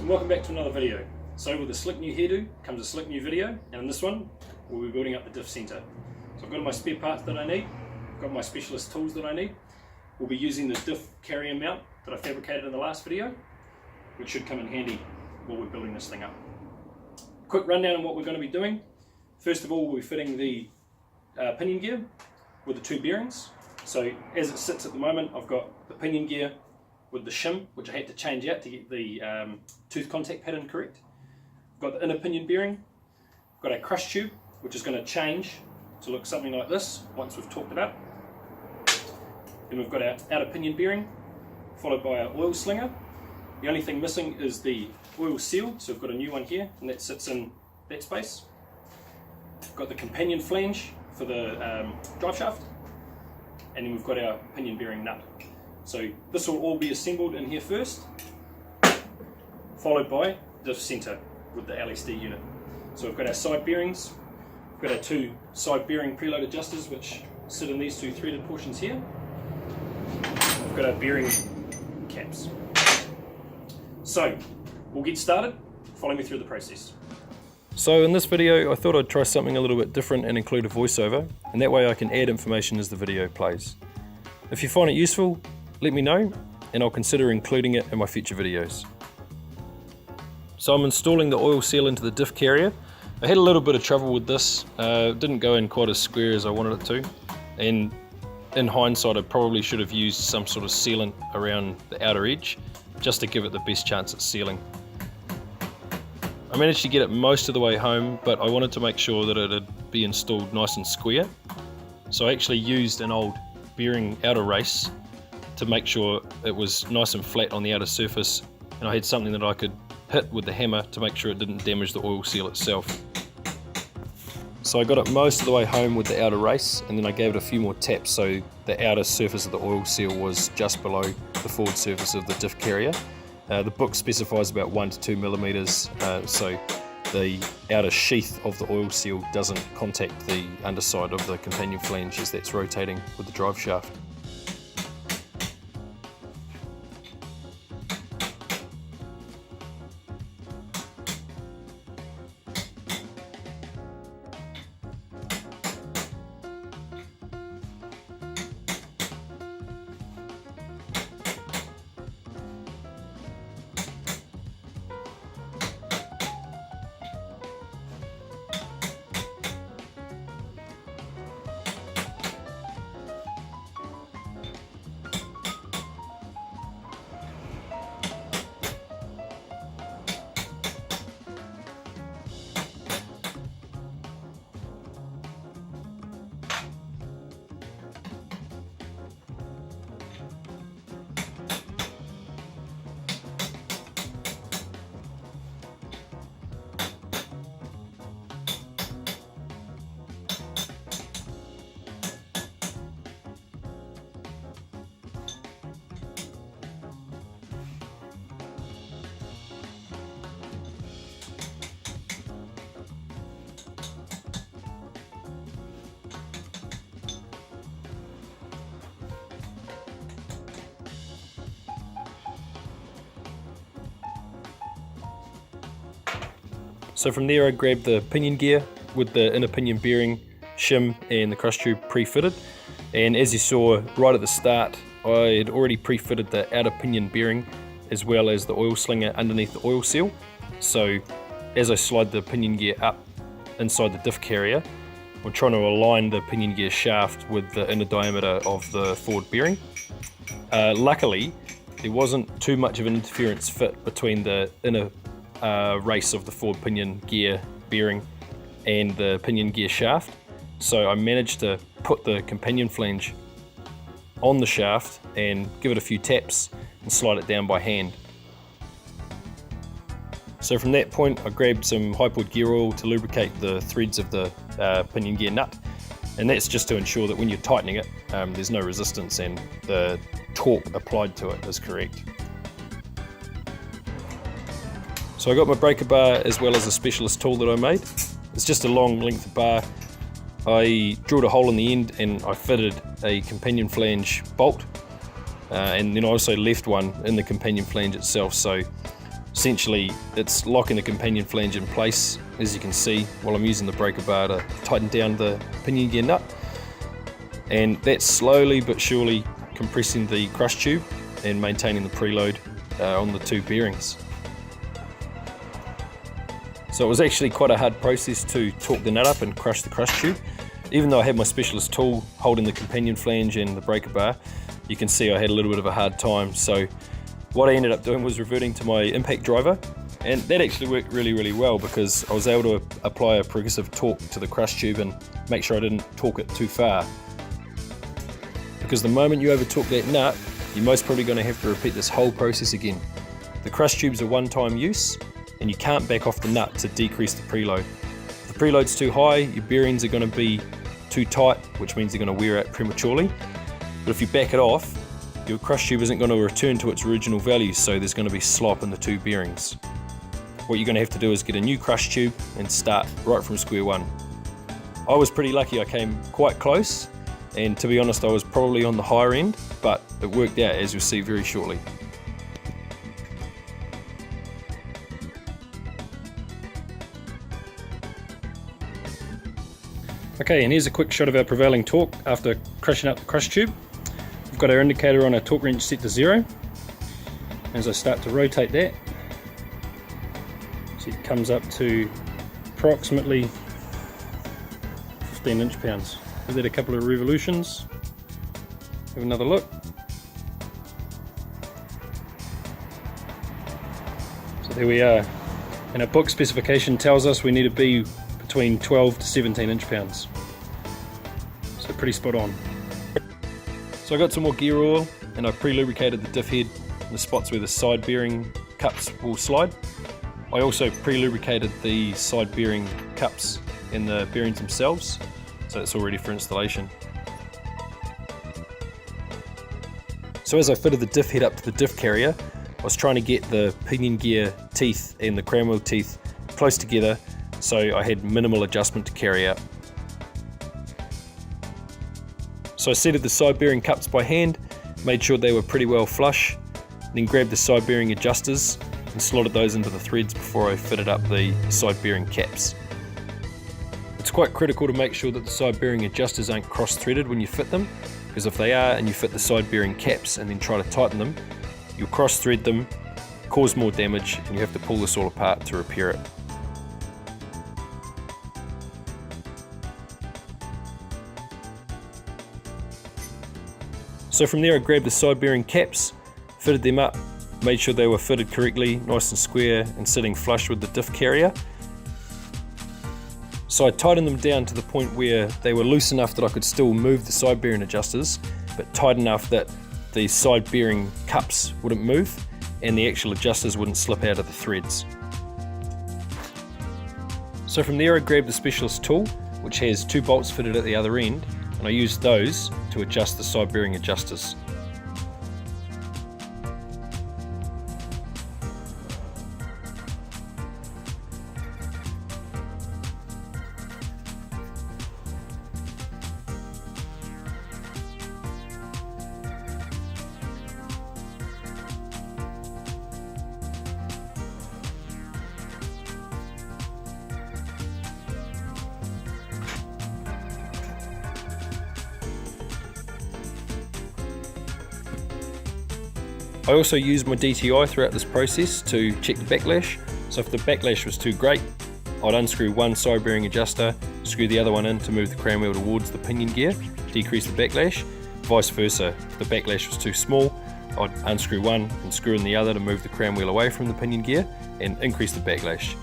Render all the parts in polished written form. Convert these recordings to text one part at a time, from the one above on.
and welcome back to another video. So with a slick new hairdo comes a slick new video, and in this one we'll be building up the diff centre. So I've got all my spare parts that I need, I've got my specialist tools that I need. We'll be using the diff carrier mount that I fabricated in the last video, which should come in handy while we're building this thing up. Quick rundown on what we're going to be doing. First of all, we'll be fitting the pinion gear with the two bearings. So as it sits at the moment, I've got the pinion gear with the shim, which I had to change out to get the tooth contact pattern correct. I've got the inner pinion bearing. I've got a crush tube, which is going to change to look something like this once we've torqued it up. Then we've got our outer pinion bearing, followed by our oil slinger. The only thing missing is the oil seal, so we've got a new one here, and that sits in that space. We've got the companion flange for the drive shaft, and then we've got our pinion bearing nut. So this will all be assembled in here first, followed by diff centre with the LSD unit. So we've got our side bearings, we've got our two side bearing preload adjusters which sit in these two threaded portions here. We've got our bearing caps. So we'll get started, follow me through the process. So in this video I thought I'd try something a little bit different and include a voiceover, and that way I can add information as the video plays. If you find it useful, let me know and I'll consider including it in my future videos. So I'm installing the oil seal into the diff carrier. I had a little bit of trouble with this, it didn't go in quite as square as I wanted it to, and in hindsight I probably should have used some sort of sealant around the outer edge just to give it the best chance at sealing. I managed to get it most of the way home, but I wanted to make sure that it'd be installed nice and square. So I actually used an old bearing outer race to make sure it was nice and flat on the outer surface, and I had something that I could hit with the hammer to make sure it didn't damage the oil seal itself. So I got it most of the way home with the outer race, and then I gave it a few more taps so the outer surface of the oil seal was just below the forward surface of the diff carrier. The book specifies about 1 to 2 millimeters, so the outer sheath of the oil seal doesn't contact the underside of the companion flange as that's rotating with the drive shaft. So from there I grabbed the pinion gear with the inner pinion bearing, shim and the crush tube pre-fitted, and as you saw right at the start I had already pre-fitted the outer pinion bearing as well as the oil slinger underneath the oil seal. So as I slide the pinion gear up inside the diff carrier, we're trying to align the pinion gear shaft with the inner diameter of the forward bearing. Luckily there wasn't too much of an interference fit between the inner race of the forward pinion gear bearing and the pinion gear shaft, so I managed to put the companion flange on the shaft and give it a few taps and slide it down by hand. So from that point I grabbed some high-poured gear oil to lubricate the threads of the pinion gear nut, and that's just to ensure that when you're tightening it there's no resistance and the torque applied to it is correct. So I got my breaker bar as well as a specialist tool that I made. It's just a long length of bar. I drilled a hole in the end and I fitted a companion flange bolt, and then I also left one in the companion flange itself, so Essentially, it's locking the companion flange in place, as you can see, while I'm using the breaker bar to tighten down the pinion gear nut. And that's slowly but surely compressing the crush tube and maintaining the preload on the two bearings. So it was actually quite a hard process to torque the nut up and crush the crush tube. Even though I had my specialist tool holding the companion flange and the breaker bar, you can see I had a little bit of a hard time. So what I ended up doing was reverting to my impact driver, and that actually worked really well, because I was able to apply a progressive torque to the crush tube and make sure I didn't torque it too far. Because the moment you over torque that nut, you're most probably going to have to repeat this whole process again. The crush tube's a one-time use, and you can't back off the nut to decrease the preload. If the preload's too high, your bearings are going to be too tight, which means they're going to wear out prematurely. But if you back it off, your crush tube isn't going to return to its original value, so there's going to be slop in the two bearings. What you're going to have to do is get a new crush tube and start right from square one. I was pretty lucky, I came quite close, and to be honest I was probably on the higher end, but it worked out, as you'll see very shortly. Okay, and here's a quick shot of our prevailing torque after crushing up the crush tube. We've got our indicator on our torque wrench set to 0. As I start to rotate that, so it comes up to approximately 15 inch-pounds. Give that a couple of revolutions. Have another look. So there we are. And our book specification tells us we need to be between 12 to 17 inch-pounds. So pretty spot on. So I got some more gear oil and I pre-lubricated the diff head in the spots where the side bearing cups will slide. I also pre-lubricated the side bearing cups and the bearings themselves, so it's all ready for installation. So as I fitted the diff head up to the diff carrier, I was trying to get the pinion gear teeth and the cram wheel teeth close together, so I had minimal adjustment to carry out. So I seated the side bearing cups by hand, made sure they were pretty well flush, then grabbed the side bearing adjusters and slotted those into the threads before I fitted up the side bearing caps. It's quite critical to make sure that the side bearing adjusters aren't cross-threaded when you fit them, because if they are and you fit the side bearing caps and then try to tighten them, you'll cross-thread them, cause more damage, and you have to pull this all apart to repair it. So from there I grabbed the side bearing caps, fitted them up, made sure they were fitted correctly, nice and square and sitting flush with the diff carrier. So I tightened them down to the point where they were loose enough that I could still move the side bearing adjusters, but tight enough that the side bearing cups wouldn't move and the actual adjusters wouldn't slip out of the threads. So from there I grabbed the specialist tool, which has 2 bolts fitted at the other end, and I used those to adjust the side bearing adjusters. I also used my DTI throughout this process to check the backlash. So if the backlash was too great, I'd unscrew one side bearing adjuster, screw the other one in to move the cram wheel towards the pinion gear, decrease the backlash. Vice versa, if the backlash was too small, I'd unscrew one and screw in the other to move the cram wheel away from the pinion gear and increase the backlash.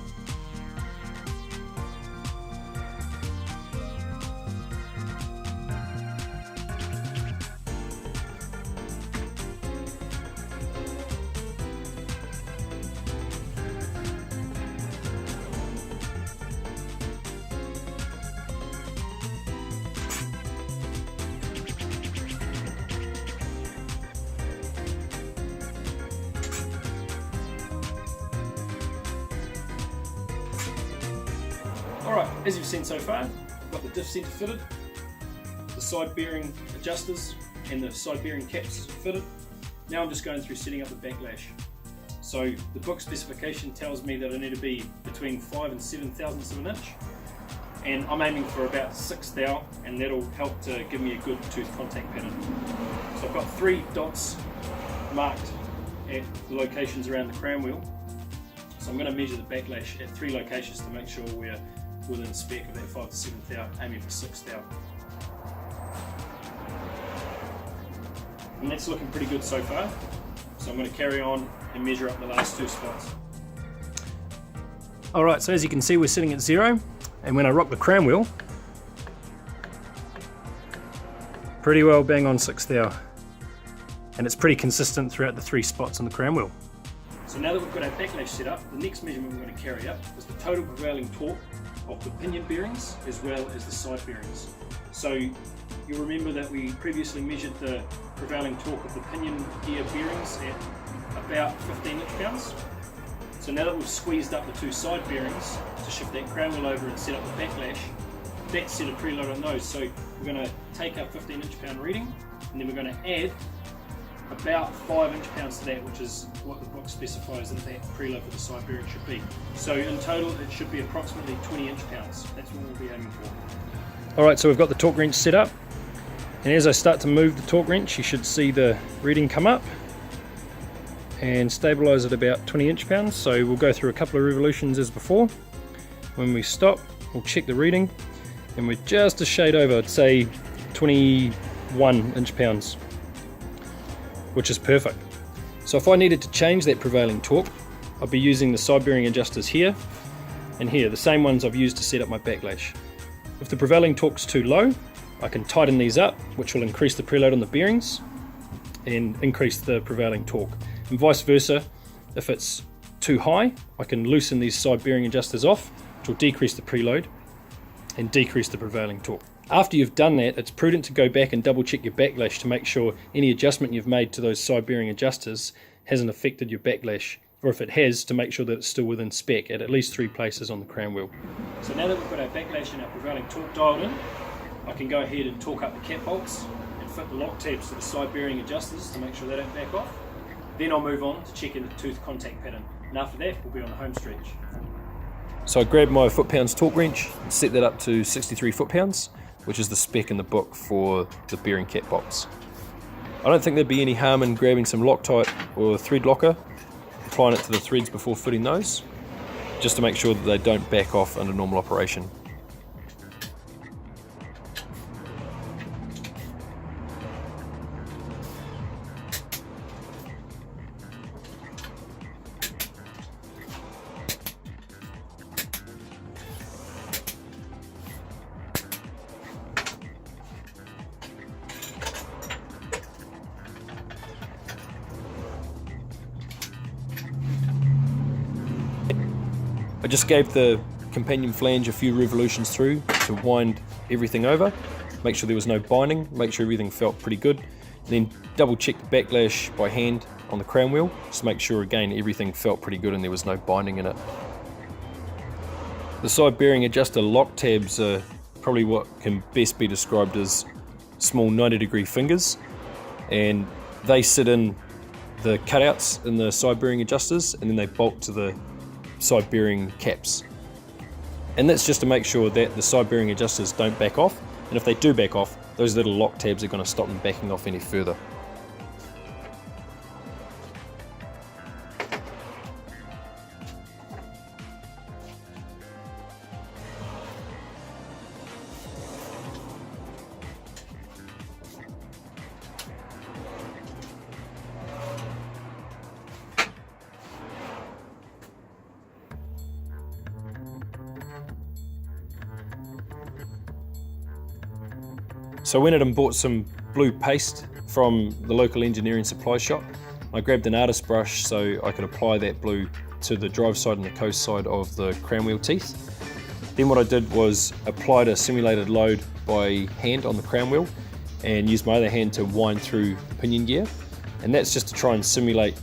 Alright, as you've seen so far, I've got the diff centre fitted, the side bearing adjusters and the side bearing caps fitted. Now I'm just going through setting up the backlash. So the book specification tells me that I need to be between 5 and 7 thousandths of an inch, and I'm aiming for about 6 thou, and that'll help to give me a good tooth contact pattern. So I've got 3 dots marked at the locations around the crown wheel. So I'm going to measure the backlash at 3 locations to make sure we're within spec of that 5 to 7 thou, aiming for 6 thou. And that's looking pretty good so far. So I'm going to carry on and measure up the last 2 spots. Alright, so as you can see we're sitting at 0, and when I rock the crown wheel, pretty well bang on 6 thou. And it's pretty consistent throughout the 3 spots on the crown wheel. So now that we've got our backlash set up, the next measurement we're going to carry up is the total prevailing torque of the pinion bearings as well as the side bearings. So you'll remember that we previously measured the prevailing torque of the pinion gear bearings at about 15 inch-pounds. So now that we've squeezed up the 2 side bearings to shift that crown wheel over and set up the backlash, that's set a preload on those. So we're going to take our 15 inch-pound reading, and then we're going to add about 5 inch-pounds to that, which is what the book specifies that preload for the side bearing should be. So in total it should be approximately 20 inch-pounds. That's what we'll be aiming for. Alright, so we've got the torque wrench set up, and as I start to move the torque wrench you should see the reading come up and stabilise at about 20 inch-pounds. So we'll go through a couple of revolutions as before. When we stop, we'll check the reading, and we're just a shade over, I'd say 21 inch-pounds, which is perfect. So if I needed to change that prevailing torque, I'd be using the side bearing adjusters here and here, the same ones I've used to set up my backlash. If the prevailing torque's too low, I can tighten these up, which will increase the preload on the bearings and increase the prevailing torque. And vice versa, if it's too high, I can loosen these side bearing adjusters off, which will decrease the preload and decrease the prevailing torque. After you've done that, it's prudent to go back and double check your backlash to make sure any adjustment you've made to those side bearing adjusters hasn't affected your backlash, or if it has, to make sure that it's still within spec at least 3 places on the crown wheel. So now that we've got our backlash and our prevailing torque dialed in, I can go ahead and torque up the cap bolts and fit the lock tabs to the side bearing adjusters to make sure they don't back off. Then I'll move on to checking the tooth contact pattern, and after that we'll be on the home stretch. So I grabbed my foot-pounds torque wrench and set that up to 63 foot-pounds, which is the spec in the book for the bearing cap bolts. I don't think there'd be any harm in grabbing some Loctite or thread locker, applying it to the threads before fitting those, just to make sure that they don't back off under normal operation. I just gave the companion flange a few revolutions through to wind everything over, make sure there was no binding, make sure everything felt pretty good, and then double check the backlash by hand on the crown wheel, just to make sure again everything felt pretty good and there was no binding in it. The side bearing adjuster lock tabs are probably what can best be described as small 90-degree fingers, and they sit in the cutouts in the side bearing adjusters and then they bolt to the side bearing caps, and that's just to make sure that the side bearing adjusters don't back off, and if they do back off, those little lock tabs are going to stop them backing off any further. So I went out and bought some blue paste from the local engineering supply shop. I grabbed an artist brush so I could apply that blue to the drive side and the coast side of the crown wheel teeth. Then what I did was applied a simulated load by hand on the crown wheel and used my other hand to wind through the pinion gear, and that's just to try and simulate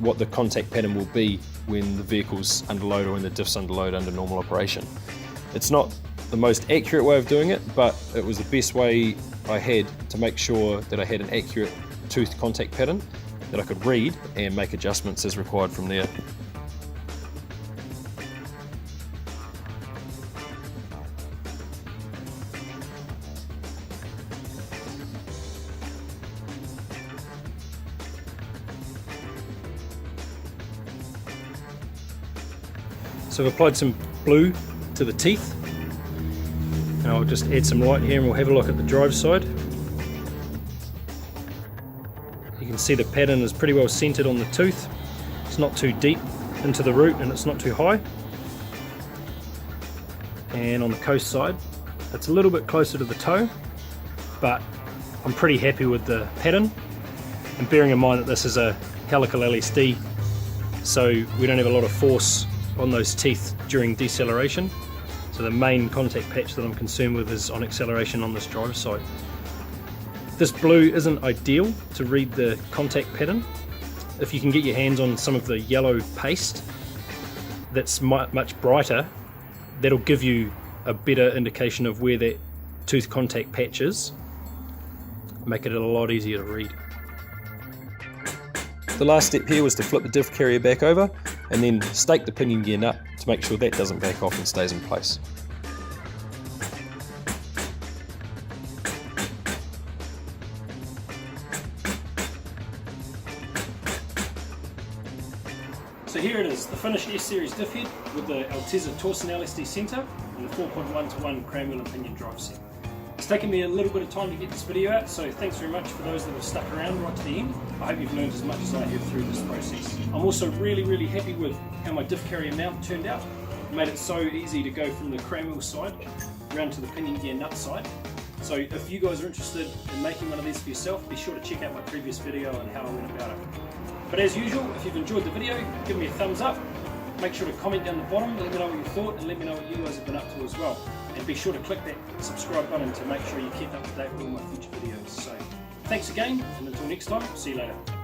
what the contact pattern will be when the vehicle's under load or when the diff's under load under normal operation. It's not the most accurate way of doing it, but it was the best way I had to make sure that I had an accurate tooth contact pattern that I could read and make adjustments as required from there. So I've applied some blue to the teeth, and I'll just add some light here and we'll have a look at the drive side. You can see the pattern is pretty well centered on the tooth. It's not too deep into the root and it's not too high. And on the coast side, it's a little bit closer to the toe, but I'm pretty happy with the pattern. And bearing in mind that this is a helical LSD, so we don't have a lot of force on those teeth during deceleration. So the main contact patch that I'm concerned with is on acceleration on this driver side. This blue isn't ideal to read the contact pattern. If you can get your hands on some of the yellow paste that's much brighter, that'll give you a better indication of where that tooth contact patch is, make it a lot easier to read. The last step here was to flip the diff carrier back over and then stake the pinion gear nut to make sure that doesn't back off and stays in place. So here it is, the finished S-Series diff head with the Altezza Torsen LSD centre and the 4.1:1 cranwheel and pinion drive set. It's taken me a little bit of time to get this video out, so thanks very much for those that have stuck around right to the end. I hope you've learned as much as I have through this process. I'm also really happy with how my diff carrier mount turned out. It made it so easy to go from the cranwheel side around to the pinion gear nut side. So if you guys are interested in making one of these for yourself, be sure to check out my previous video on how I went about it. But as usual, if you've enjoyed the video, give me a thumbs up. Make sure to comment down the bottom, let me know what you thought, and let me know what you guys have been up to as well. And be sure to click that subscribe button to make sure you keep up to date with all my future videos. So thanks again, and until next time, see you later.